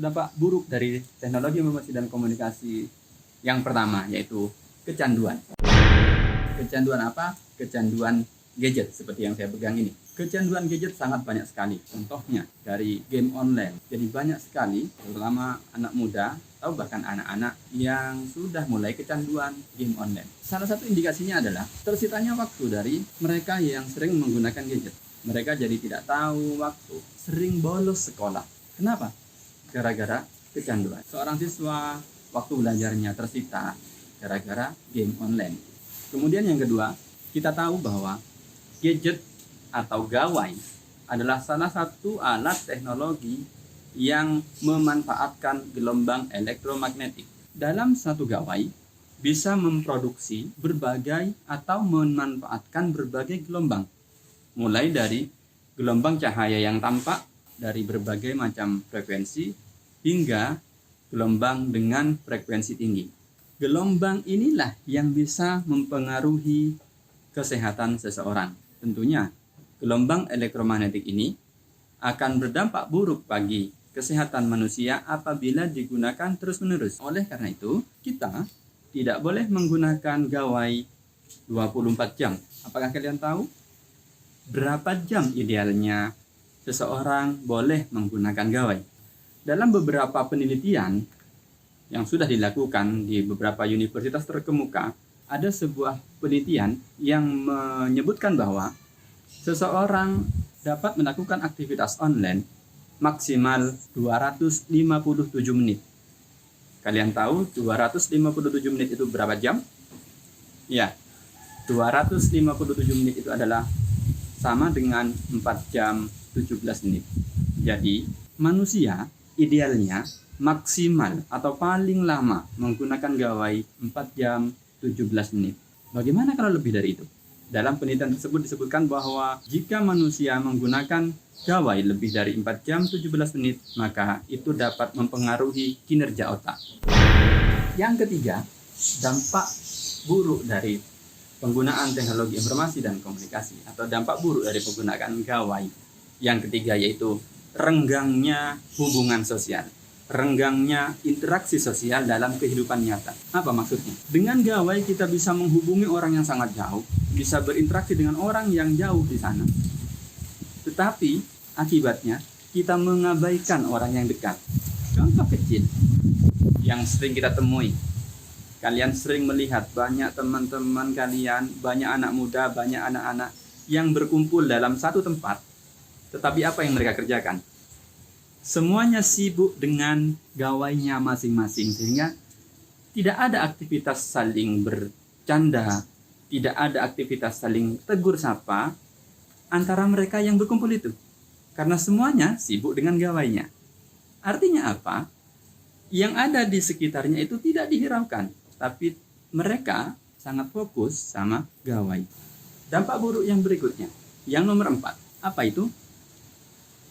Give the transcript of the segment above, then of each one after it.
satu dampak buruk dari teknologi informasi dan komunikasi yang pertama, yaitu kecanduan. Kecanduan apa? Kecanduan gadget seperti yang saya pegang ini. Kecanduan gadget sangat banyak sekali. Contohnya dari game online. Jadi banyak sekali, terutama anak muda atau bahkan anak-anak yang sudah mulai kecanduan game online. Salah satu indikasinya adalah tersitanya waktu dari mereka yang sering menggunakan gadget. Mereka jadi tidak tahu waktu, sering bolos sekolah. Kenapa? Gara-gara kecanduan. Seorang siswa waktu belajarnya tersita gara-gara game online. Kemudian yang kedua, kita tahu bahwa gadget atau gawai adalah salah satu alat teknologi yang memanfaatkan gelombang elektromagnetik. Dalam satu gawai bisa memproduksi berbagai atau memanfaatkan berbagai gelombang, mulai dari gelombang cahaya yang tampak dari berbagai macam frekuensi hingga gelombang dengan frekuensi tinggi. Gelombang inilah yang bisa mempengaruhi kesehatan seseorang. Tentunya gelombang elektromagnetik ini akan berdampak buruk bagi kesehatan manusia apabila digunakan terus-menerus. Oleh karena itu, kita tidak boleh menggunakan gawai 24 jam. Apakah kalian tahu berapa jam idealnya seseorang boleh menggunakan gawai? Dalam beberapa penelitian yang sudah dilakukan di beberapa universitas terkemuka, ada sebuah penelitian yang menyebutkan bahwa seseorang dapat melakukan aktivitas online maksimal 257 menit. Kalian tahu 257 menit itu berapa jam? Ya, 257 menit itu adalah sama dengan 4 jam 17 menit. Jadi, manusia idealnya maksimal atau paling lama menggunakan gawai 4 jam 17 menit. Bagaimana kalau lebih dari itu? Dalam penelitian tersebut disebutkan bahwa jika manusia menggunakan gawai lebih dari 4 jam 17 menit, maka itu dapat mempengaruhi kinerja otak. Yang ketiga, dampak buruk dari penggunaan teknologi informasi dan komunikasi atau dampak buruk dari penggunaan gawai. Yang ketiga yaitu renggangnya hubungan sosial. Renggangnya interaksi sosial dalam kehidupan nyata. Apa maksudnya? Dengan gawai kita bisa menghubungi orang yang sangat jauh, bisa berinteraksi dengan orang yang jauh di sana. Tetapi akibatnya kita mengabaikan orang yang dekat. Contoh kecil yang sering kita temui. Kalian sering melihat banyak teman-teman kalian, banyak anak muda, banyak anak-anak yang berkumpul dalam satu tempat. Tetapi apa yang mereka kerjakan? Semuanya sibuk dengan gawainya masing-masing, sehingga tidak ada aktivitas saling bercanda, tidak ada aktivitas saling tegur sapa antara mereka yang berkumpul itu, karena semuanya sibuk dengan gawainya. Artinya apa? Yang ada di sekitarnya itu tidak dihiraukan, tapi mereka sangat fokus sama gawai. Dampak buruk yang berikutnya, yang nomor 4, apa itu?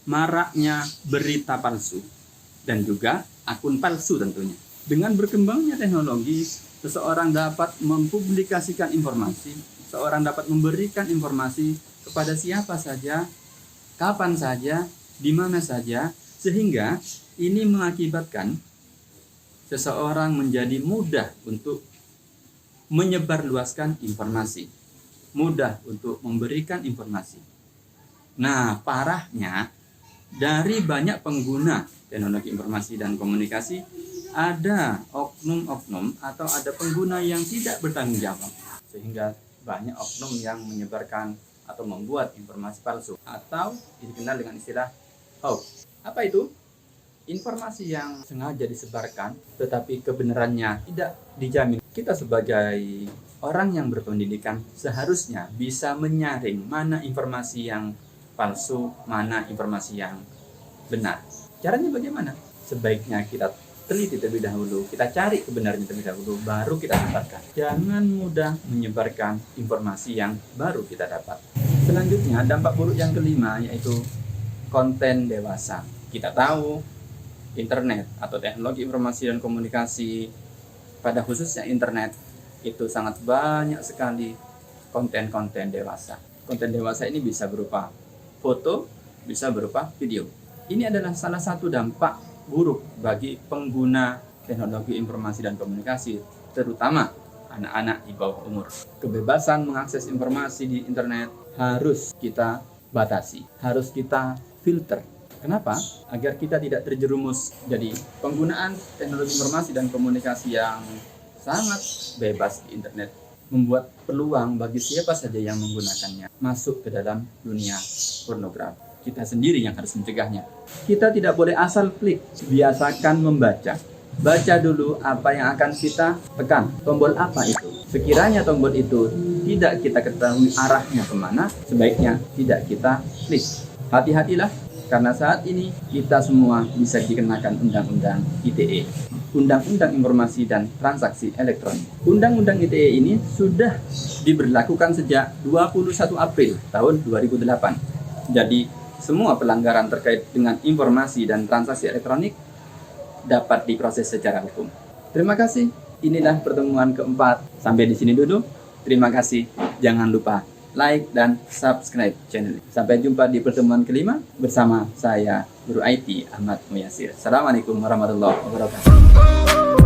Maraknya berita palsu dan juga akun palsu tentunya. Dengan berkembangnya teknologi, seseorang dapat mempublikasikan informasi, seorang dapat memberikan informasi kepada siapa saja, kapan saja, di mana saja, sehingga ini mengakibatkan seseorang menjadi mudah untuk menyebarluaskan informasi, mudah untuk memberikan informasi. Nah, parahnya dari banyak pengguna teknologi informasi dan komunikasi, ada oknum-oknum atau ada pengguna yang tidak bertanggung jawab, sehingga banyak oknum yang menyebarkan atau membuat informasi palsu atau dikenal dengan istilah hoax. Apa itu? Informasi yang sengaja disebarkan tetapi kebenarannya tidak dijamin. Kita sebagai orang yang berpendidikan seharusnya bisa menyaring mana informasi yang palsu, mana informasi yang benar. Caranya bagaimana? Sebaiknya kita teliti terlebih dahulu, kita cari kebenarannya terlebih dahulu, baru kita sebarkan. Jangan mudah menyebarkan informasi yang baru kita dapat. Selanjutnya, dampak buruk yang kelima yaitu konten dewasa. Kita tahu internet atau teknologi informasi dan komunikasi, pada khususnya internet, itu sangat banyak sekali konten-konten dewasa. Konten dewasa ini bisa berupa foto, bisa berupa video. Ini adalah salah satu dampak buruk bagi pengguna teknologi informasi dan komunikasi, terutama anak-anak di bawah umur. Kebebasan mengakses informasi di internet harus kita batasi, harus kita filter. Kenapa? Agar kita tidak terjerumus jadi penggunaan teknologi informasi dan komunikasi yang sangat bebas di internet membuat peluang bagi siapa saja yang menggunakannya masuk ke dalam dunia pornografi. Kita sendiri yang harus mencegahnya. Kita tidak boleh asal klik, biasakan membaca. Baca dulu apa yang akan kita tekan, tombol apa itu. Sekiranya tombol itu tidak kita ketahui arahnya kemana, sebaiknya tidak kita klik. Hati-hatilah, karena saat ini kita semua bisa dikenakan Undang-Undang ITE, Undang-Undang Informasi dan Transaksi Elektronik. Undang-Undang ITE ini sudah diberlakukan sejak 21 April tahun 2008. Jadi, semua pelanggaran terkait dengan informasi dan transaksi elektronik dapat diproses secara hukum. Terima kasih. Inilah pertemuan keempat. Sampai di sini dulu. Terima kasih. Jangan lupa like dan subscribe channel ini. Sampai jumpa di pertemuan kelima bersama saya Guru IT Ahmad Muyasir. Assalamualaikum warahmatullahi wabarakatuh.